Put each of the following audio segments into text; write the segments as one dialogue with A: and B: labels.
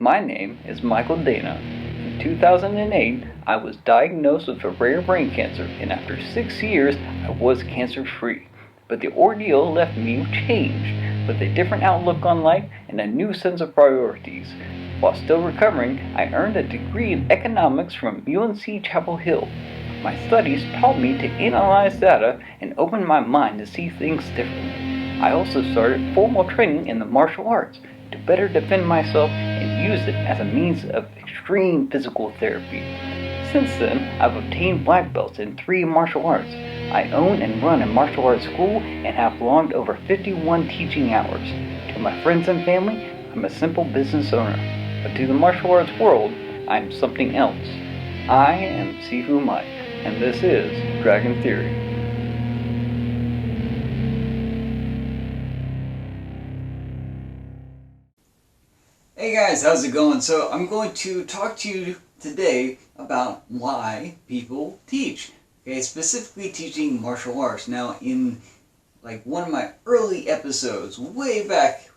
A: My name is Michael Dana. In 2008, I was diagnosed with a rare brain cancer, and after 6 years, I was cancer-free. But the ordeal left me changed, with a different outlook on life and a new sense of priorities. While still recovering, I earned a degree in economics from UNC Chapel Hill. My studies taught me to analyze data and open my mind to see things differently. I also started formal training in the martial arts to better defend myself and use it as a means of extreme physical therapy. Since then, I've obtained black belts in 3 martial arts. I own and run a martial arts school and have logged over 51 teaching hours. To my friends and family, I'm a simple business owner. But to the martial arts world, I'm something else. I am Sifu Mike, and this is Dragon Theory.
B: Hey guys, how's it going? So I'm going to talk to you today about why people teach. Okay, specifically teaching martial arts. Now in one of my early episodes, way back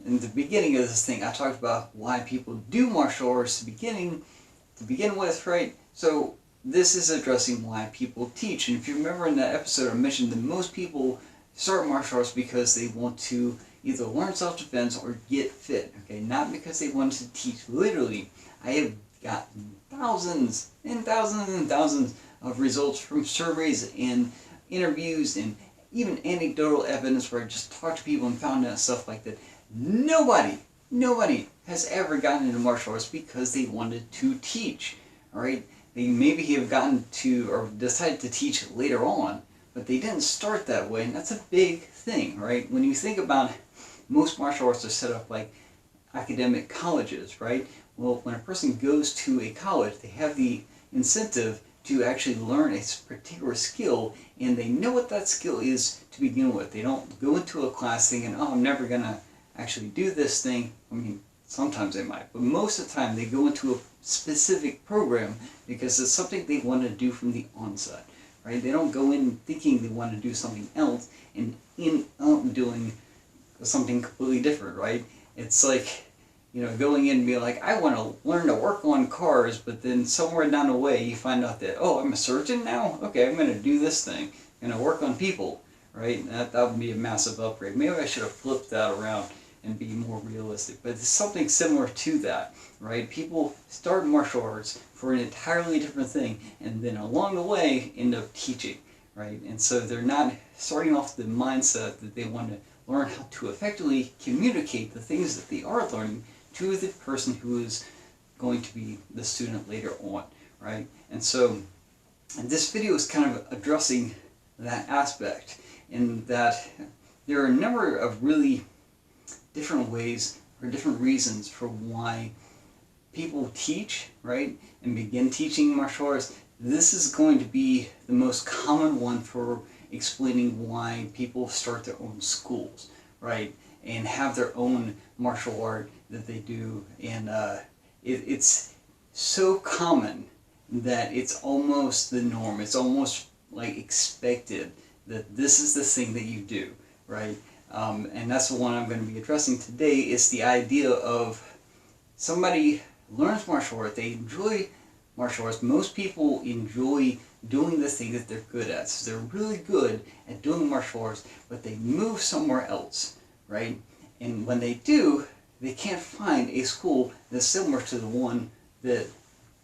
B: in the beginning of this thing, I talked about why people do martial arts to begin with, right? So this is addressing why people teach. And if you remember in that episode, I mentioned that most people start martial arts because they want to either learn self-defense or get fit, okay? Not because they want to teach. Literally, I have gotten thousands and thousands and thousands of results from surveys and interviews and even anecdotal evidence where I just talked to people and found out stuff like that. Nobody has ever gotten into martial arts because they wanted to teach, all right? They maybe have gotten to or decided to teach later on, but they didn't start that way, and that's a big thing, right? When you think about most martial arts are set up like academic colleges, right? Well, when a person goes to a college, they have the incentive to actually learn a particular skill, and they know what that skill is to begin with. They don't go into a class thinking, oh, I'm never going to actually do this thing. I mean, sometimes they might, but most of the time they go into a specific program because it's something they want to do from the onset, right? They don't go in thinking they want to do something else and end up doing something completely different, right? It's like, going in and being like, I want to learn to work on cars, but then somewhere down the way you find out that, oh, I'm a surgeon now? Okay, I'm going to do this thing. I'm going to work on people, right? That would be a massive upgrade. Maybe I should have flipped that around and be more realistic. But it's something similar to that, right? People start martial arts for an entirely different thing, and then along the way end up teaching, right? And so they're not starting off the mindset that they want to learn how to effectively communicate the things that they are learning to the person who is going to be the student later on, right? And so this video is kind of addressing that aspect, in that there are a number of really different ways or different reasons for why people teach, right, and begin teaching martial arts. This is going to be the most common one for explaining why people start their own schools, right, and have their own martial art that they do. And it's so common that it's almost the norm. It's almost like expected that this is the thing that you do, right? And that's the one I'm going to be addressing today. Is the idea of somebody learns martial art, they enjoy martial arts. Most people enjoy doing the thing that they're good at. So they're really good at doing martial arts, but they move somewhere else, right? And when they do, they can't find a school that's similar to the one that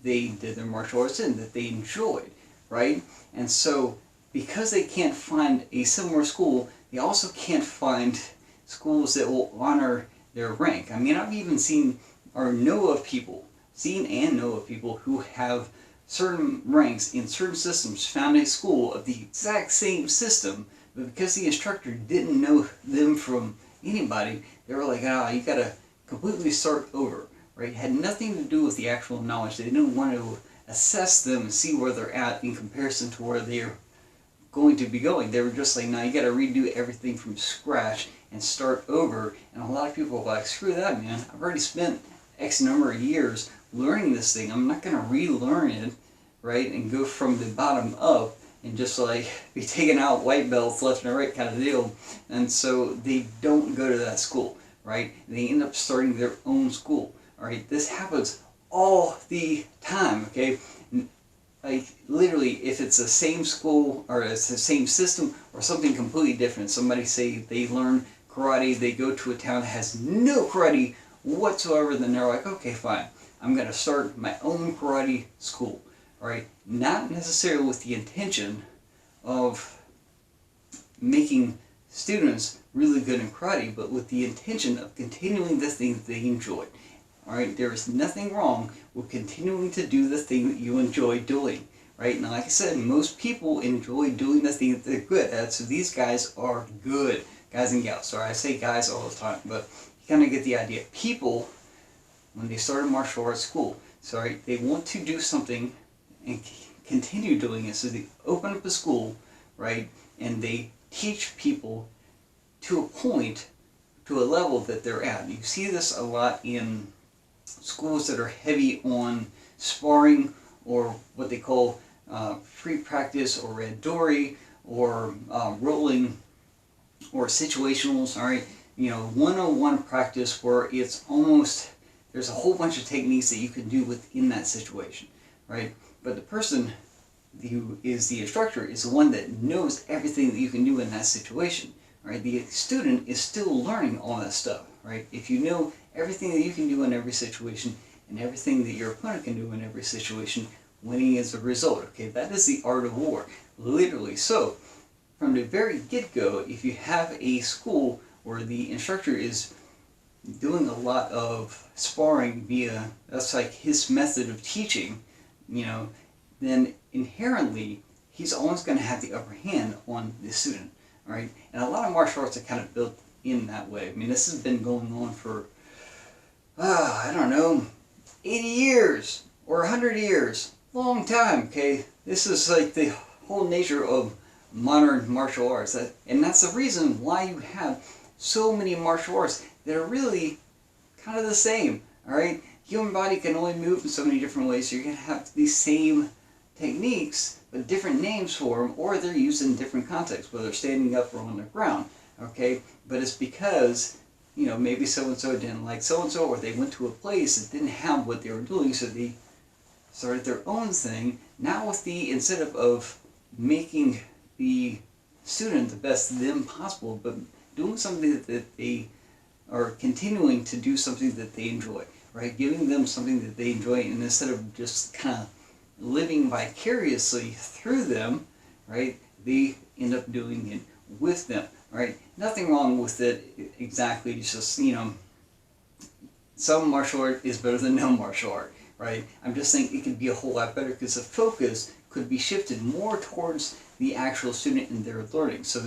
B: they did their martial arts in, that they enjoyed, right? And so because they can't find a similar school, they also can't find schools that will honor their rank. I mean, I've even seen and know of people who have certain ranks in certain systems, found a school of the exact same system, but because the instructor didn't know them from anybody, they were like, you gotta completely start over, right? It had nothing to do with the actual knowledge. They didn't want to assess them and see where they're at in comparison to where they're going to be going. They were just like, you gotta redo everything from scratch and start over. And a lot of people are like, screw that, man. I've already spent X number of years learning this thing. I'm not going to relearn it, right, and go from the bottom up and just like be taking out white belts left and right kind of deal. And so they don't go to that school, right? They end up starting their own school, All right, this happens all the time. Okay, like literally, if it's the same school or it's the same system or something completely different. Somebody say they learn karate, they go to a town that has no karate whatsoever, then they're like, okay, fine, I'm gonna start my own karate school. All right, not necessarily with the intention of making students really good in karate, but with the intention of continuing the thing that they enjoy. Alright, there is nothing wrong with continuing to do the thing that you enjoy doing. Right? Now, like I said, most people enjoy doing the thing that they're good at, so these guys are good. Guys and gals. Sorry, I say guys all the time, but you kind of get the idea. People, when they start a martial arts school, sorry, they want to do something and continue doing it, so they open up a school, right, and they teach people to a point, to a level that they're at. You see this a lot in schools that are heavy on sparring, or what they call free practice, or randori, or rolling, or situationals. All right, you know, one-on-one practice where it's almost, there's a whole bunch of techniques that you can do within that situation, right? But the person who is the instructor is the one that knows everything that you can do in that situation. Right? The student is still learning all that stuff. Right? If you know everything that you can do in every situation and everything that your opponent can do in every situation, winning is the result. Okay, that is the art of war, literally. So, from the very get-go, if you have a school where the instructor is doing a lot of sparring via, that's like his method of teaching, you know, then inherently he's always going to have the upper hand on the student. All right, and a lot of martial arts are kind of built in that way. I mean, this has been going on for, I don't know, 80 years or 100 years. Long time, okay? This is like the whole nature of modern martial arts. And that's the reason why you have so many martial arts that are really kind of the same, all right? Human body can only move in so many different ways, so you're going to have these same techniques, but different names for them, or they're used in different contexts, whether standing up or on the ground, okay? But it's because, you know, maybe so-and-so didn't like so-and-so, or they went to a place that didn't have what they were doing, so they started their own thing, now with the incentive of making the student the best them possible, but doing something that they are continuing to do something that they enjoy, right? Giving them something that they enjoy, and instead of just kind of living vicariously through them, right, they end up doing it with them, right? Nothing wrong with it exactly. It's just, you know, some martial art is better than no martial art, right? I'm just saying it could be a whole lot better because the focus could be shifted more towards the actual student and their learning. So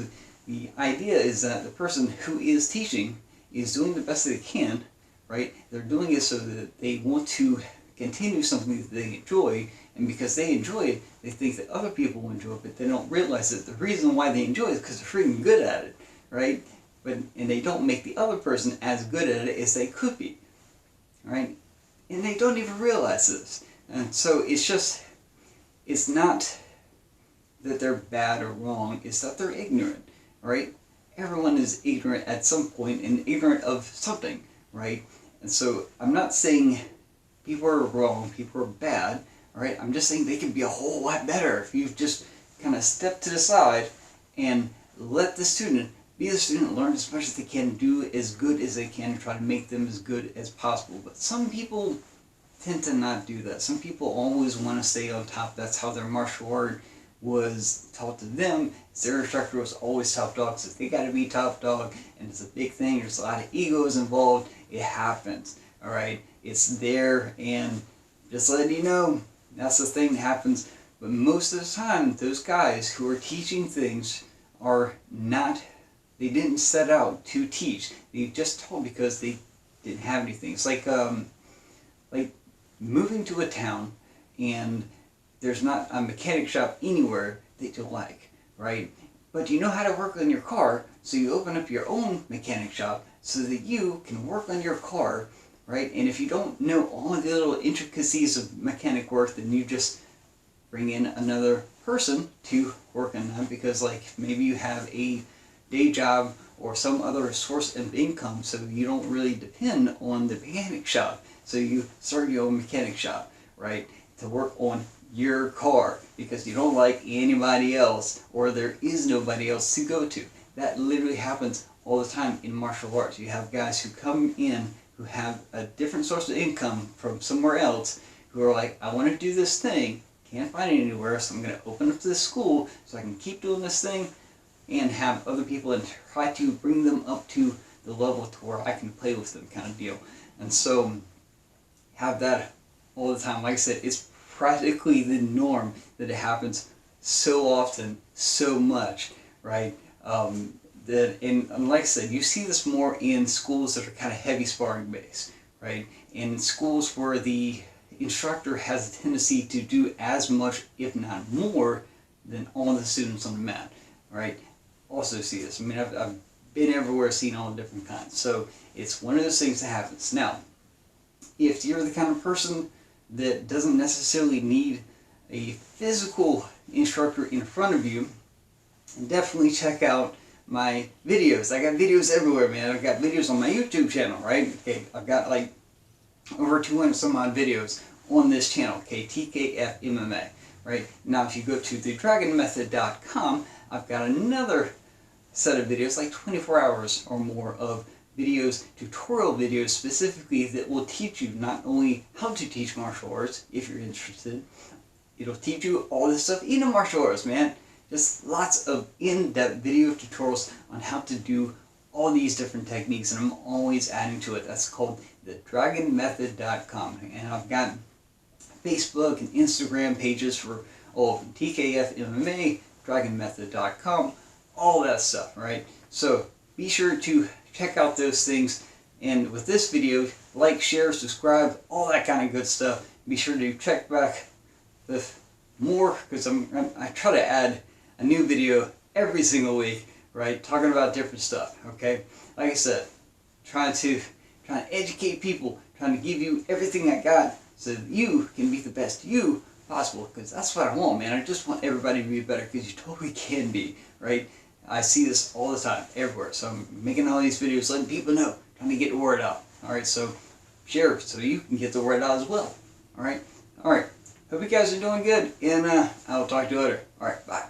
B: the idea is that the person who is teaching is doing the best they can, right? They're doing it so that they want to continue something that they enjoy, and because they enjoy it, they think that other people will enjoy it, but they don't realize that the reason why they enjoy it is because they're freaking good at it, right? And they don't make the other person as good at it as they could be, right? And they don't even realize this. And so it's not that they're bad or wrong, it's that they're ignorant, right? Everyone is ignorant at some point and ignorant of something, right? And so I'm not saying people are wrong, people are bad, all right? I'm just saying they can be a whole lot better if you've just kind of stepped to the side and let the student be the student, learn as much as they can, do as good as they can, and try to make them as good as possible. But some people tend to not do that. Some people always want to stay on top. That's how their martial art was taught to them. Their instructor was always top dog, so they got to be top dog, and it's a big thing. There's a lot of egos involved. It happens, all right? It's there, and just letting you know, that's the thing that happens. But most of the time, those guys who are teaching things are not, they didn't set out to teach. They just taught because they didn't have anything. It's like moving to a town and there's not a mechanic shop anywhere that you like, right? But you know how to work on your car, so you open up your own mechanic shop so that you can work on your car, right? And if you don't know all the little intricacies of mechanic work, then you just bring in another person to work on that, because like maybe you have a day job or some other source of income, so you don't really depend on the mechanic shop. So you start your own mechanic shop, right, to work on your car because you don't like anybody else or there is nobody else to go to. That literally happens all the time in martial arts. You have guys who come in who have a different source of income from somewhere else who are like, I want to do this thing, can't find it anywhere, so I'm going to open up this school so I can keep doing this thing and have other people and try to bring them up to the level to where I can play with them, kind of deal. And so have that all the time. Like I said, it's practically the norm that it happens so often, so much, right? And like I said, you see this more in schools that are kind of heavy sparring based, right? In schools where the instructor has a tendency to do as much, if not more, than all the students on the mat, right? Also see this. I mean, I've been everywhere, seen all the different kinds. So it's one of those things that happens. Now, if you're the kind of person that doesn't necessarily need a physical instructor in front of you, definitely check out my videos. I got videos everywhere, man. I've got videos on my YouTube channel, right? Okay, I've got like over 200 some odd videos on this channel, okay, tkfmma, right? Now, if you go to thedragonmethod.com, I've got another set of videos, like 24 hours or more of videos, tutorial videos specifically that will teach you not only how to teach martial arts, if you're interested, it'll teach you all this stuff in the martial arts, man. Just lots of in-depth video tutorials on how to do all these different techniques, and I'm always adding to it. That's called thedragonmethod.com, and I've got Facebook and Instagram pages for all of them. tkfmma, dragonmethod.com, all that stuff, right? So be sure to check out those things, and with this video, like, share, subscribe, all that kind of good stuff. Be sure to check back with more, because I try to add a new video every single week, right? Talking about different stuff, okay? Like I said, trying to educate people, trying to give you everything I got so that you can be the best you possible, because that's what I want, man. I just want everybody to be better, because you totally can be, right? I see this all the time, everywhere. So I'm making all these videos, letting people know, trying to get the word out. All right, so share so you can get the word out as well. All right. Hope you guys are doing good, and I'll talk to you later. All right, bye.